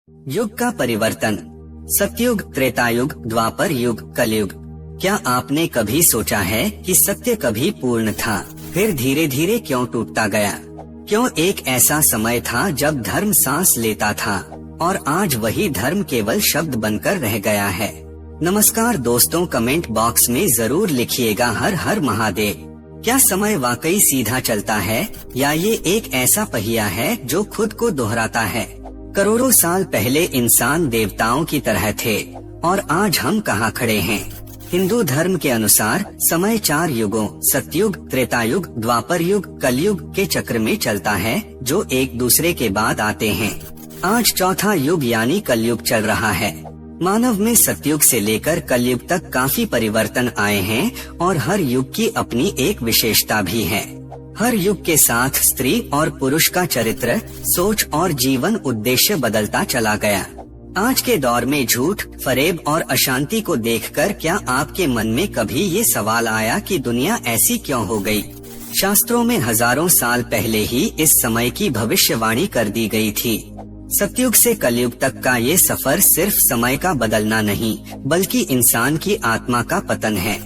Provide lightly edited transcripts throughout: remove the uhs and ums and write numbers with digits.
युग का परिवर्तन, सतयुग, त्रेतायुग, द्वापर युग, कलयुग। क्या आपने कभी सोचा है कि सत्य कभी पूर्ण था, फिर धीरे धीरे क्यों टूटता गया? क्यों एक ऐसा समय था जब धर्म सांस लेता था और आज वही धर्म केवल शब्द बनकर रह गया है? नमस्कार दोस्तों, कमेंट बॉक्स में जरूर लिखिएगा हर हर महादेव। क्या समय वाकई सीधा चलता है या ये एक ऐसा पहिया है जो खुद को दोहराता है? करोड़ों साल पहले इंसान देवताओं की तरह थे और आज हम कहाँ खड़े हैं? हिंदू धर्म के अनुसार समय 4 युगों सतयुग, त्रेतायुग, द्वापर युग, कलयुग के चक्र में चलता है जो एक दूसरे के बाद आते हैं। आज चौथा युग यानी कलयुग चल रहा है। मानव में सतयुग से लेकर कलयुग तक काफी परिवर्तन आए हैं और हर युग की अपनी एक विशेषता भी है। हर युग के साथ स्त्री और पुरुष का चरित्र, सोच और जीवन उद्देश्य बदलता चला गया। आज के दौर में झूठ, फरेब और अशांति को देखकर क्या आपके मन में कभी ये सवाल आया कि दुनिया ऐसी क्यों हो गई? शास्त्रों में हजारों साल पहले ही इस समय की भविष्यवाणी कर दी गई थी। सतयुग से कलयुग तक का ये सफर सिर्फ समय का बदलना नहीं बल्कि इंसान की आत्मा का पतन है।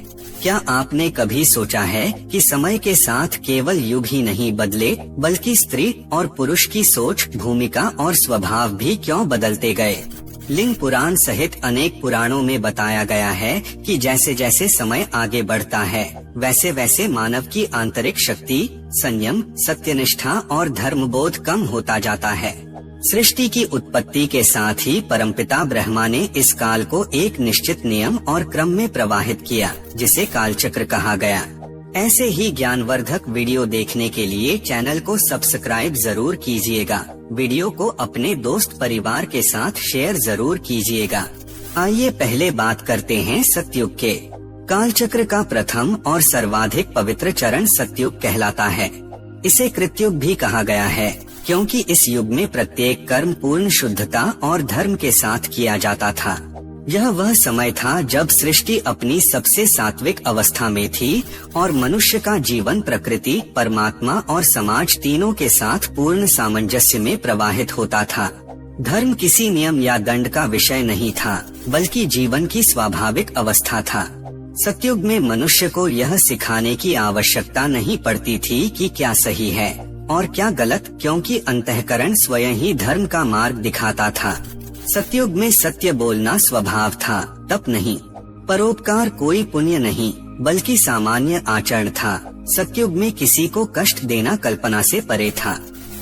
क्या आपने कभी सोचा है कि समय के साथ केवल युग ही नहीं बदले बल्कि स्त्री और पुरुष की सोच, भूमिका और स्वभाव भी क्यों बदलते गए? लिंग पुराण सहित अनेक पुराणों में बताया गया है कि जैसे जैसे समय आगे बढ़ता है वैसे वैसे मानव की आंतरिक शक्ति, संयम, सत्यनिष्ठा और धर्मबोध कम होता जाता है। सृष्टि की उत्पत्ति के साथ ही परमपिता ब्रह्मा ने इस काल को एक निश्चित नियम और क्रम में प्रवाहित किया जिसे कालचक्र कहा गया। ऐसे ही ज्ञानवर्धक वीडियो देखने के लिए चैनल को सब्सक्राइब जरूर कीजिएगा। वीडियो को अपने दोस्त परिवार के साथ शेयर जरूर कीजिएगा। आइए पहले बात करते हैं सतयुग के। कालचक्र का प्रथम और सर्वाधिक पवित्र चरण सतयुग कहलाता है। इसे कृतयुग भी कहा गया है क्योंकि इस युग में प्रत्येक कर्म पूर्ण शुद्धता और धर्म के साथ किया जाता था। यह वह समय था जब सृष्टि अपनी सबसे सात्विक अवस्था में थी और मनुष्य का जीवन प्रकृति, परमात्मा और समाज तीनों के साथ पूर्ण सामंजस्य में प्रवाहित होता था। धर्म किसी नियम या दंड का विषय नहीं था बल्कि जीवन की स्वाभाविक अवस्था था। सतयुग में मनुष्य को यह सिखाने की आवश्यकता नहीं पड़ती थी कि क्या सही है और क्या गलत, क्योंकि अंतःकरण स्वयं ही धर्म का मार्ग दिखाता था। सतयुग में सत्य बोलना स्वभाव था, तप नहीं। परोपकार कोई पुण्य नहीं बल्कि सामान्य आचरण था। सतयुग में किसी को कष्ट देना कल्पना से परे था।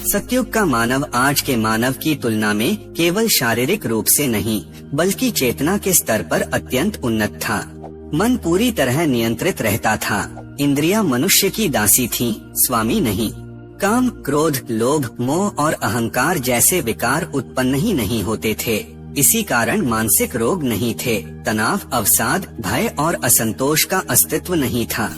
सतयुग का मानव आज के मानव की तुलना में केवल शारीरिक रूप से नहीं बल्कि चेतना के स्तर पर अत्यंत उन्नत था। मन पूरी तरह नियंत्रित रहता था। इंद्रियां मनुष्य की दासी थीं, स्वामी नहीं। काम, क्रोध, लोभ, मोह और अहंकार जैसे विकार उत्पन्न ही नहीं होते थे। इसी कारण मानसिक रोग नहीं थे। तनाव, अवसाद, भय और असंतोष का अस्तित्व नहीं था।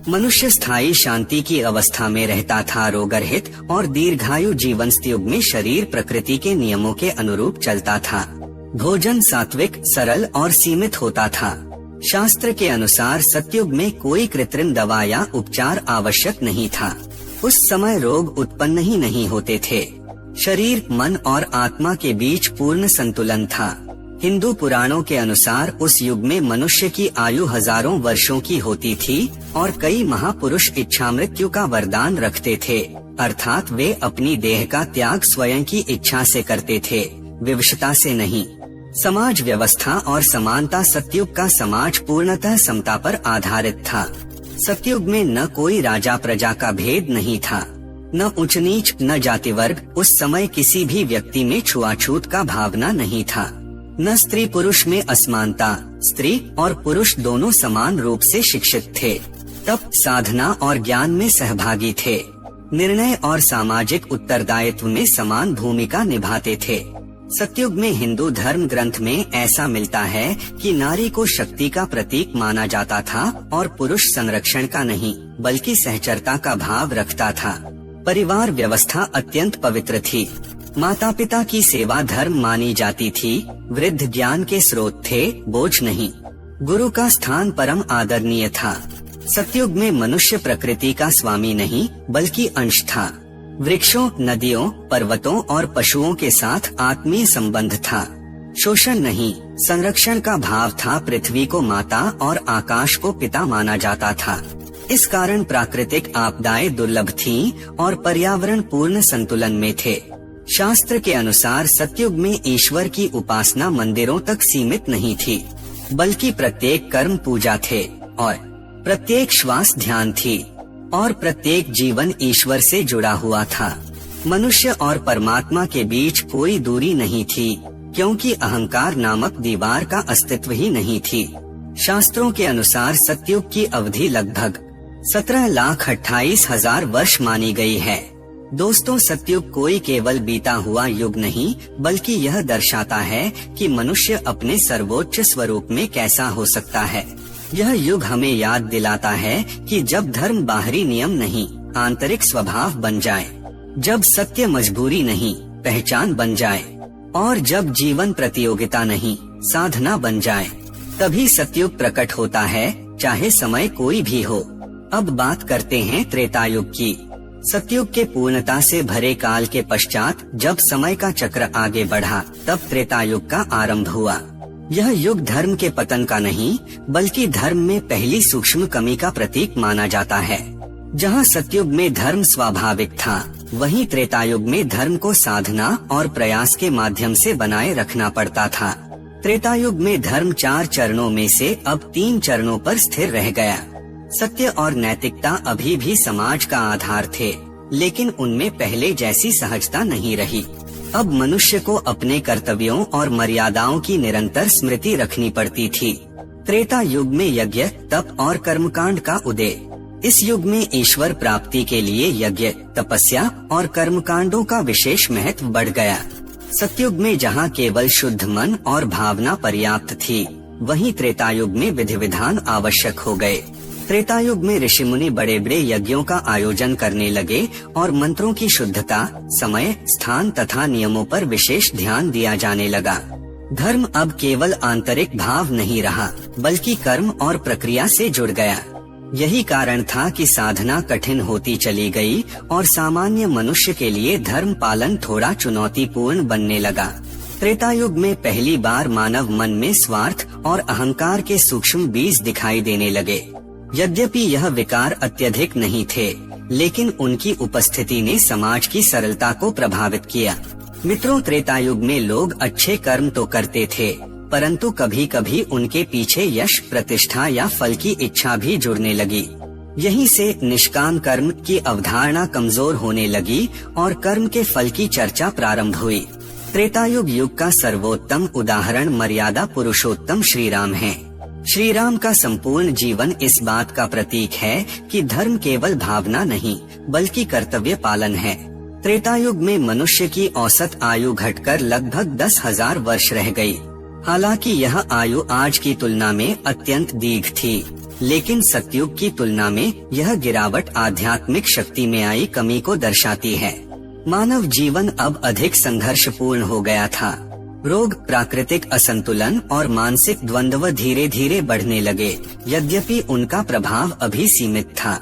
मनुष्य स्थायी शांति की अवस्था में रहता था, रोगरहित और दीर्घायु जीवन। सतयुग में शरीर प्रकृति के नियमों के अनुरूप चलता था। भोजन सात्विक, सरल और सीमित होता था। शास्त्र के अनुसार सतयुग में कोई कृत्रिम दवा या उपचार आवश्यक नहीं था। उस समय रोग उत्पन्न ही नहीं होते थे। शरीर, मन और आत्मा के बीच पूर्ण संतुलन था। हिंदू पुराणों के अनुसार उस युग में मनुष्य की आयु हजारों वर्षों की होती थी और कई महापुरुष इच्छा मृत्यु का वरदान रखते थे, अर्थात वे अपनी देह का त्याग स्वयं की इच्छा से करते थे, विवशता से नहीं। समाज व्यवस्था और समानता, सतयुग का समाज पूर्णतः समता पर आधारित था। सतयुग में न कोई राजा प्रजा का भेद नहीं था, न उच्च नीच, न जाति वर्ग। उस समय किसी भी व्यक्ति में छुआछूत का भावना नहीं था। न स्त्री पुरुष में असमानता, स्त्री और पुरुष दोनों समान रूप से शिक्षित थे, तप, साधना और ज्ञान में सहभागी थे, निर्णय और सामाजिक उत्तरदायित्व में समान भूमिका निभाते थे। सतयुग में हिंदू धर्म ग्रंथ में ऐसा मिलता है कि नारी को शक्ति का प्रतीक माना जाता था और पुरुष संरक्षण का नहीं बल्कि सहचरता का भाव रखता था। परिवार व्यवस्था अत्यंत पवित्र थी। माता पिता की सेवा धर्म मानी जाती थी। वृद्ध ज्ञान के स्रोत थे, बोझ नहीं। गुरु का स्थान परम आदरणीय था। सतयुग में मनुष्य प्रकृति का स्वामी नहीं बल्कि अंश था। वृक्षों, नदियों, पर्वतों और पशुओं के साथ आत्मीय संबंध था। शोषण नहीं, संरक्षण का भाव था। पृथ्वी को माता और आकाश को पिता माना जाता था। इस कारण प्राकृतिक आपदाएं दुर्लभ थीं और पर्यावरण पूर्ण संतुलन में थे। शास्त्र के अनुसार सतयुग में ईश्वर की उपासना मंदिरों तक सीमित नहीं थी, बल्कि प्रत्येक कर्म पूजा थे और प्रत्येक श्वास ध्यान थी और प्रत्येक जीवन ईश्वर से जुड़ा हुआ था। मनुष्य और परमात्मा के बीच कोई दूरी नहीं थी, क्योंकि अहंकार नामक दीवार का अस्तित्व ही नहीं थी। शास्त्रों के अनुसार सतयुग की अवधि लगभग 17,28,000 वर्ष मानी गई है। दोस्तों, सतयुग कोई केवल बीता हुआ युग नहीं, बल्कि यह दर्शाता है कि मनुष्य अपने सर्वोच्च स्वरूप में कैसा हो सकता है। यह युग हमें याद दिलाता है कि जब धर्म बाहरी नियम नहीं, आंतरिक स्वभाव बन जाए, जब सत्य मजबूरी नहीं, पहचान बन जाए और जब जीवन प्रतियोगिता नहीं, साधना बन जाए, तभी सतयुग प्रकट होता है, चाहे समय कोई भी हो। अब बात करते हैं त्रेतायुग की। सतयुग के पूर्णता से भरे काल के पश्चात जब समय का चक्र आगे बढ़ा, तब त्रेतायुग का आरंभ हुआ। यह युग धर्म के पतन का नहीं, बल्कि धर्म में पहली सूक्ष्म कमी का प्रतीक माना जाता है। जहाँ सतयुग में धर्म स्वाभाविक था, वहीं त्रेतायुग में धर्म को साधना और प्रयास के माध्यम से बनाए रखना पड़ता था। त्रेतायुग में धर्म 4 चरणों में से अब 3 चरणों पर स्थिर रह गया। सत्य और नैतिकता अभी भी समाज का आधार थे, लेकिन उनमें पहले जैसी सहजता नहीं रही। अब मनुष्य को अपने कर्तव्यों और मर्यादाओं की निरंतर स्मृति रखनी पड़ती थी। त्रेता युग में यज्ञ, तप और कर्मकांड का उदय। इस युग में ईश्वर प्राप्ति के लिए यज्ञ, तपस्या और कर्मकांडों का विशेष महत्व बढ़ गया। सतयुग में जहाँ केवल शुद्ध मन और भावना पर्याप्त थी, वहीं त्रेतायुग में विधि विधान आवश्यक हो गए। त्रेतायुग में ऋषि मुनि बड़े बड़े यज्ञों का आयोजन करने लगे और मंत्रों की शुद्धता, समय, स्थान तथा नियमों पर विशेष ध्यान दिया जाने लगा। धर्म अब केवल आंतरिक भाव नहीं रहा, बल्कि कर्म और प्रक्रिया से जुड़ गया। यही कारण था कि साधना कठिन होती चली गई और सामान्य मनुष्य के लिए धर्म पालन थोड़ा चुनौतीपूर्ण बनने लगा। त्रेतायुग में पहली बार मानव मन में स्वार्थ और अहंकार के सूक्ष्म बीज दिखाई देने लगे। यद्यपि यह विकार अत्यधिक नहीं थे, लेकिन उनकी उपस्थिति ने समाज की सरलता को प्रभावित किया। मित्रों, त्रेतायुग में लोग अच्छे कर्म तो करते थे, परंतु कभी कभी उनके पीछे यश, प्रतिष्ठा या फल की इच्छा भी जुड़ने लगी। यहीं से निष्काम कर्म की अवधारणा कमजोर होने लगी और कर्म के फल की चर्चा प्रारंभ हुई। त्रेतायुग युग का सर्वोत्तम उदाहरण मर्यादा पुरुषोत्तम श्री राम है। श्री राम का संपूर्ण जीवन इस बात का प्रतीक है कि धर्म केवल भावना नहीं, बल्कि कर्तव्य पालन है। त्रेतायुग में मनुष्य की औसत आयु घटकर लगभग 10,000 वर्ष रह गई। हालांकि यह आयु आज की तुलना में अत्यंत दीर्घ थी, लेकिन सतयुग की तुलना में यह गिरावट आध्यात्मिक शक्ति में आई कमी को दर्शाती है। मानव जीवन अब अधिक संघर्षपूर्ण हो गया था। रोग, प्राकृतिक असंतुलन और मानसिक द्वंद्व धीरे धीरे बढ़ने लगे, यद्यपि उनका प्रभाव अभी सीमित था।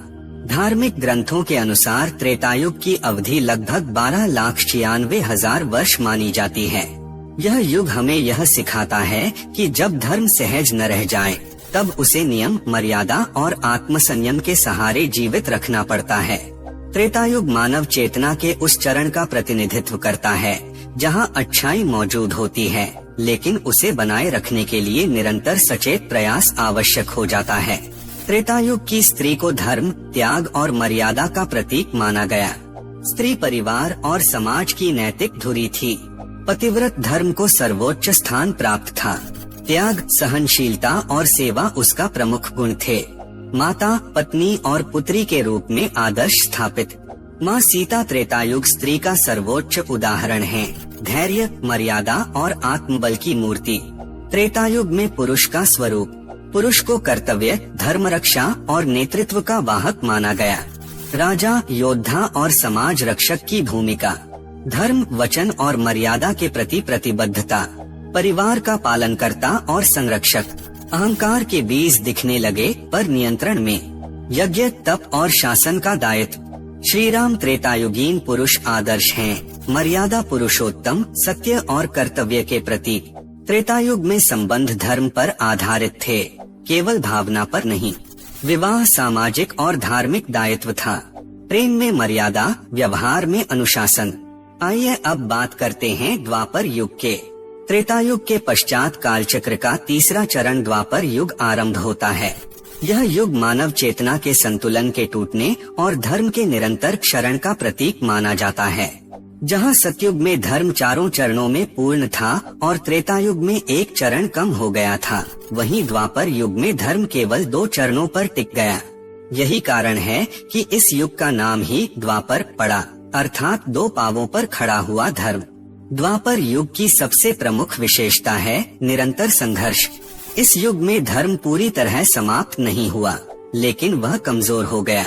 धार्मिक ग्रंथों के अनुसार त्रेतायुग की अवधि लगभग 12,96,000 वर्ष मानी जाती है। यह युग हमें यह सिखाता है कि जब धर्म सहज न रह जाए, तब उसे नियम, मर्यादा और आत्मसंयम के सहारे जीवित रखना पड़ता है। त्रेतायुग मानव चेतना के उस चरण का प्रतिनिधित्व करता है जहां अच्छाई मौजूद होती है, लेकिन उसे बनाए रखने के लिए निरंतर सचेत प्रयास आवश्यक हो जाता है। त्रेतायुग की स्त्री को धर्म, त्याग और मर्यादा का प्रतीक माना गया। स्त्री परिवार और समाज की नैतिक धुरी थी। पतिव्रत धर्म को सर्वोच्च स्थान प्राप्त था। त्याग, सहनशीलता और सेवा उसका प्रमुख गुण थे। माता, पत्नी और पुत्री के रूप में आदर्श स्थापित। माँ सीता त्रेतायुग स्त्री का सर्वोच्च उदाहरण है। धैर्य, मर्यादा और आत्मबल की मूर्ति। त्रेतायुग में पुरुष का स्वरूप, पुरुष को कर्तव्य, धर्म रक्षा और नेतृत्व का वाहक माना गया। राजा, योद्धा और समाज रक्षक की भूमिका। धर्म, वचन और मर्यादा के प्रति प्रतिबद्धता। परिवार का पालनकर्ता और संरक्षक। अहंकार के बीज दिखने लगे पर नियंत्रण में। यज्ञ, तप और शासन का दायित्व। श्री राम त्रेतायुगीन पुरुष आदर्श हैं, मर्यादा पुरुषोत्तम, सत्य और कर्तव्य के प्रतीक। त्रेतायुग में संबंध धर्म पर आधारित थे, केवल भावना पर नहीं। विवाह सामाजिक और धार्मिक दायित्व था, प्रेम में मर्यादा, व्यवहार में अनुशासन। आइए अब बात करते हैं द्वापर युग के। त्रेतायुग के पश्चात कालचक्र का तीसरा चरण द्वापर युग आरंभ होता है। यह युग मानव चेतना के संतुलन के टूटने और धर्म के निरंतर क्षरण का प्रतीक माना जाता है। जहां सतयुग में धर्म चारों चरणों में पूर्ण था और त्रेतायुग में एक चरण कम हो गया था, वहीं द्वापर युग में धर्म केवल 2 चरणों पर टिक गया। यही कारण है कि इस युग का नाम ही द्वापर पड़ा, अर्थात 2 पांवों पर खड़ा हुआ धर्म। द्वापर युग की सबसे प्रमुख विशेषता है निरंतर संघर्ष। इस युग में धर्म पूरी तरह समाप्त नहीं हुआ, लेकिन वह कमजोर हो गया।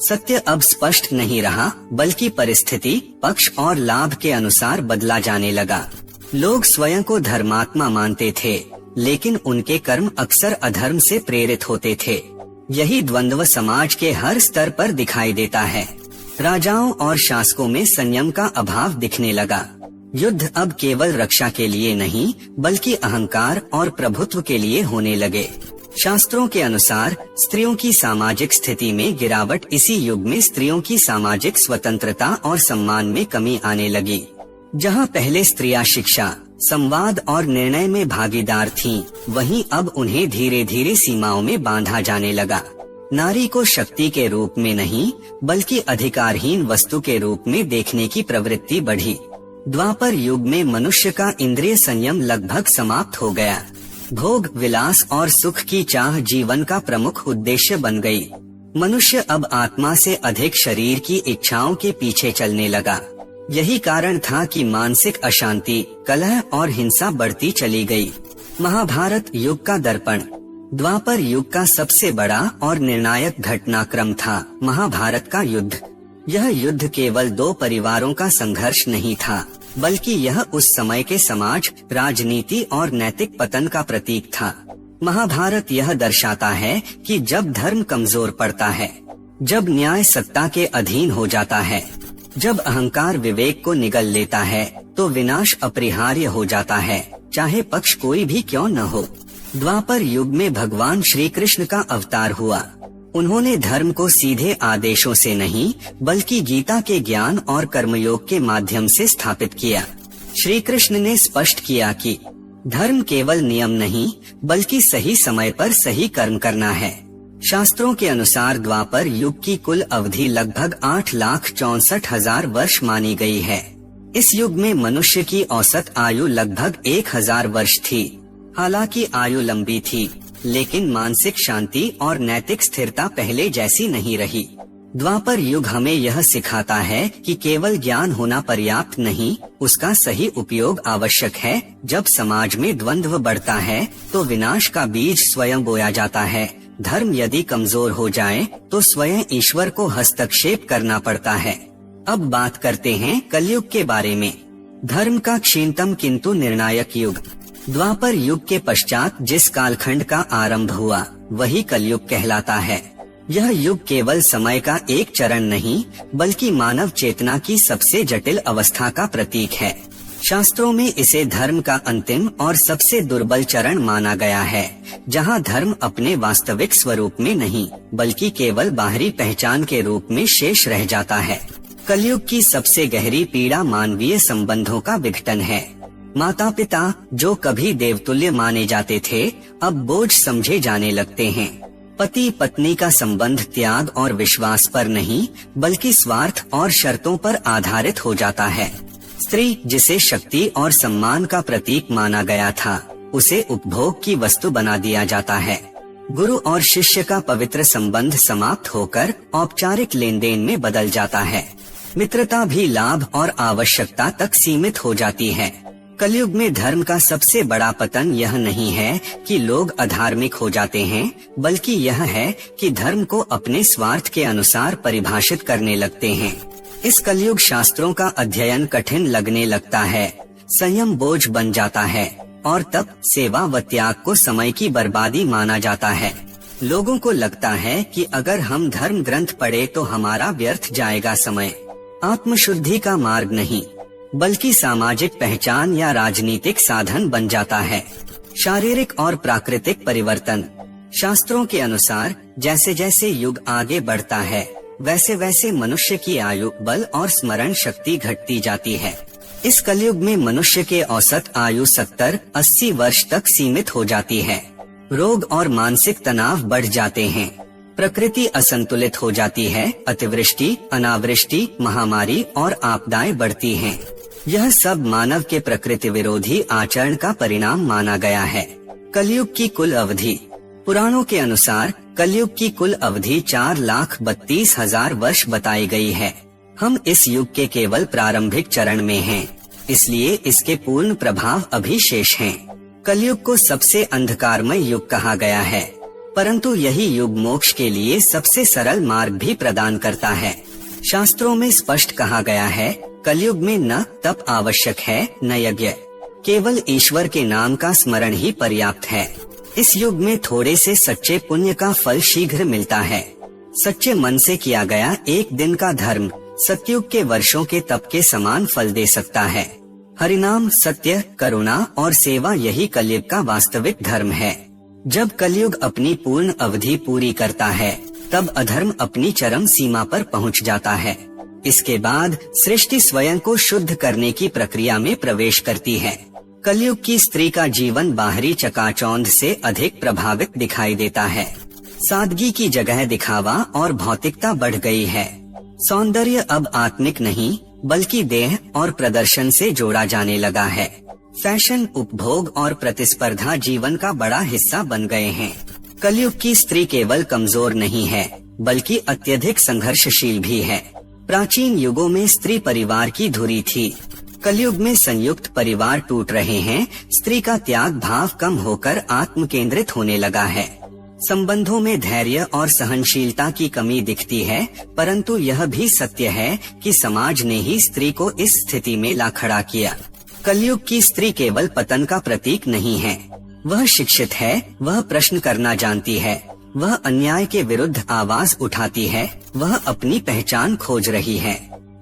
सत्य अब स्पष्ट नहीं रहा, बल्कि परिस्थिति, पक्ष और लाभ के अनुसार बदला जाने लगा। लोग स्वयं को धर्मात्मा मानते थे, लेकिन उनके कर्म अक्सर अधर्म से प्रेरित होते थे। यही द्वंद्व समाज के हर स्तर पर दिखाई देता है। राजाओं और शासकों में संयम का अभाव दिखने लगा। युद्ध अब केवल रक्षा के लिए नहीं, बल्कि अहंकार और प्रभुत्व के लिए होने लगे। शास्त्रों के अनुसार स्त्रियों की सामाजिक स्थिति में गिरावट इसी युग में स्त्रियों की सामाजिक स्वतंत्रता और सम्मान में कमी आने लगी। जहां पहले स्त्रियां शिक्षा, संवाद और निर्णय में भागीदार थीं, वहीं अब उन्हें धीरे धीरे सीमाओं में बांधा जाने लगा। नारी को शक्ति के रूप में नहीं, बल्कि अधिकारहीन वस्तु के रूप में देखने की प्रवृत्ति बढ़ी। द्वापर युग में मनुष्य का इंद्रिय संयम लगभग समाप्त हो गया। भोग, विलास और सुख की चाह जीवन का प्रमुख उद्देश्य बन गई। मनुष्य अब आत्मा से अधिक शरीर की इच्छाओं के पीछे चलने लगा। यही कारण था कि मानसिक अशांति, कलह और हिंसा बढ़ती चली गई। महाभारत युग का दर्पण। द्वापर युग का सबसे बड़ा और निर्णायक घटनाक्रम था महाभारत का युद्ध। यह युद्ध केवल 2 परिवारों का संघर्ष नहीं था, बल्कि यह उस समय के समाज, राजनीति और नैतिक पतन का प्रतीक था। महाभारत यह दर्शाता है कि जब धर्म कमजोर पड़ता है, जब न्याय सत्ता के अधीन हो जाता है, जब अहंकार विवेक को निगल लेता है, तो विनाश अपरिहार्य हो जाता है, चाहे पक्ष कोई भी क्यों न हो। द्वापर युग में भगवान श्री कृष्ण का अवतार हुआ। उन्होंने धर्म को सीधे आदेशों से नहीं, बल्कि गीता के ज्ञान और कर्मयोग के माध्यम से स्थापित किया। श्री कृष्ण ने स्पष्ट किया कि धर्म केवल नियम नहीं, बल्कि सही समय पर सही कर्म करना है। शास्त्रों के अनुसार द्वापर युग की कुल अवधि लगभग 8,64,000 वर्ष मानी गई है। इस युग में मनुष्य की औसत आयु लगभग 1,000 वर्ष थी। हालांकि आयु लंबी थी, लेकिन मानसिक शांति और नैतिक स्थिरता पहले जैसी नहीं रही। द्वापर युग हमें यह सिखाता है कि केवल ज्ञान होना पर्याप्त नहीं, उसका सही उपयोग आवश्यक है। जब समाज में द्वंद्व बढ़ता है, तो विनाश का बीज स्वयं बोया जाता है। धर्म यदि कमजोर हो जाए, तो स्वयं ईश्वर को हस्तक्षेप करना पड़ता है। अब बात करते हैं कलयुग के बारे में। धर्म का क्षीणतम किंतु निर्णायक युग। द्वापर युग के पश्चात जिस कालखंड का आरंभ हुआ, वही कलयुग कहलाता है। यह युग केवल समय का एक चरण नहीं, बल्कि मानव चेतना की सबसे जटिल अवस्था का प्रतीक है। शास्त्रों में इसे धर्म का अंतिम और सबसे दुर्बल चरण माना गया है, जहां धर्म अपने वास्तविक स्वरूप में नहीं, बल्कि केवल बाहरी पहचान के रूप में शेष रह जाता है। कलयुग की सबसे गहरी पीड़ा मानवीय संबंधों का विघटन है। माता पिता, जो कभी देवतुल्य माने जाते थे, अब बोझ समझे जाने लगते हैं। पति पत्नी का संबंध त्याग और विश्वास पर नहीं, बल्कि स्वार्थ और शर्तों पर आधारित हो जाता है। स्त्री, जिसे शक्ति और सम्मान का प्रतीक माना गया था, उसे उपभोग की वस्तु बना दिया जाता है। गुरु और शिष्य का पवित्र संबंध समाप्त होकर औपचारिक लेन देन में बदल जाता है। मित्रता भी लाभ और आवश्यकता तक सीमित हो जाती है। कलयुग में धर्म का सबसे बड़ा पतन यह नहीं है कि लोग अधार्मिक हो जाते हैं, बल्कि यह है कि धर्म को अपने स्वार्थ के अनुसार परिभाषित करने लगते हैं। इस कलयुग शास्त्रों का अध्ययन कठिन लगने लगता है, संयम बोझ बन जाता है और तप, सेवा व त्याग को समय की बर्बादी माना जाता है। लोगों को लगता है कि अगर हम धर्म ग्रंथ पढ़े तो हमारा व्यर्थ जाएगा समय। आत्मशुद्धि का मार्ग नहीं, बल्कि सामाजिक पहचान या राजनीतिक साधन बन जाता है। शारीरिक और प्राकृतिक परिवर्तन। शास्त्रों के अनुसार जैसे जैसे युग आगे बढ़ता है वैसे वैसे मनुष्य की आयु, बल और स्मरण शक्ति घटती जाती है। इस कलयुग में मनुष्य के औसत आयु 70-80 वर्ष तक सीमित हो जाती है। रोग और मानसिक तनाव बढ़ जाते हैं। प्रकृति असंतुलित हो जाती है। अतिवृष्टि, अनावृष्टि, महामारी और आपदाएं बढ़ती हैं। यह सब मानव के प्रकृति विरोधी आचरण का परिणाम माना गया है। कलयुग की कुल अवधि। पुराणों के अनुसार कलयुग की कुल अवधि 4,32,000 वर्ष बताई गई है। हम इस युग के केवल प्रारंभिक चरण में हैं, इसलिए इसके पूर्ण प्रभाव अभी शेष हैं। कलयुग को सबसे अंधकारमय युग कहा गया है, परंतु यही युग मोक्ष के लिए सबसे सरल मार्ग भी प्रदान करता है। शास्त्रों में स्पष्ट कहा गया है, कलयुग में न तप आवश्यक है न यज्ञ, केवल ईश्वर के नाम का स्मरण ही पर्याप्त है। इस युग में थोड़े से सच्चे पुण्य का फल शीघ्र मिलता है। सच्चे मन से किया गया एक दिन का धर्म सतयुग के वर्षों के तप के समान फल दे सकता है। हरिनाम, सत्य, करुणा और सेवा यही कलयुग का वास्तविक धर्म है। जब कलयुग अपनी पूर्ण अवधि पूरी करता है तब अधर्म अपनी चरम सीमा पर पहुंच जाता है। इसके बाद सृष्टि स्वयं को शुद्ध करने की प्रक्रिया में प्रवेश करती है। कलयुग की स्त्री का जीवन बाहरी चकाचौंध से अधिक प्रभावित दिखाई देता है। सादगी की जगह दिखावा और भौतिकता बढ़ गई है। सौंदर्य अब आत्मिक नहीं बल्कि देह और प्रदर्शन से जोड़ा जाने लगा है। फैशन, उपभोग और प्रतिस्पर्धा जीवन का बड़ा हिस्सा बन गए हैं। कलयुग की स्त्री केवल कमजोर नहीं है बल्कि अत्यधिक संघर्षशील भी है। प्राचीन युगों में स्त्री परिवार की धुरी थी। कलयुग में संयुक्त परिवार टूट रहे हैं। स्त्री का त्याग भाव कम होकर आत्म केंद्रित होने लगा है। संबंधों में धैर्य और सहनशीलता की कमी दिखती है, परंतु यह भी सत्य है कि समाज ने ही स्त्री को इस स्थिति में ला खड़ा किया। कलयुग की स्त्री केवल पतन का प्रतीक नहीं है, वह शिक्षित है, वह प्रश्न करना जानती है, वह अन्याय के विरुद्ध आवाज उठाती है, वह अपनी पहचान खोज रही है।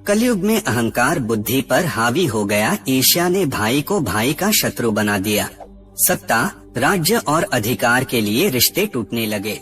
कलयुग में अहंकार बुद्धि पर हावी हो गया। ईर्ष्या ने भाई को भाई का शत्रु बना दिया। सत्ता, राज्य और अधिकार के लिए रिश्ते टूटने लगे।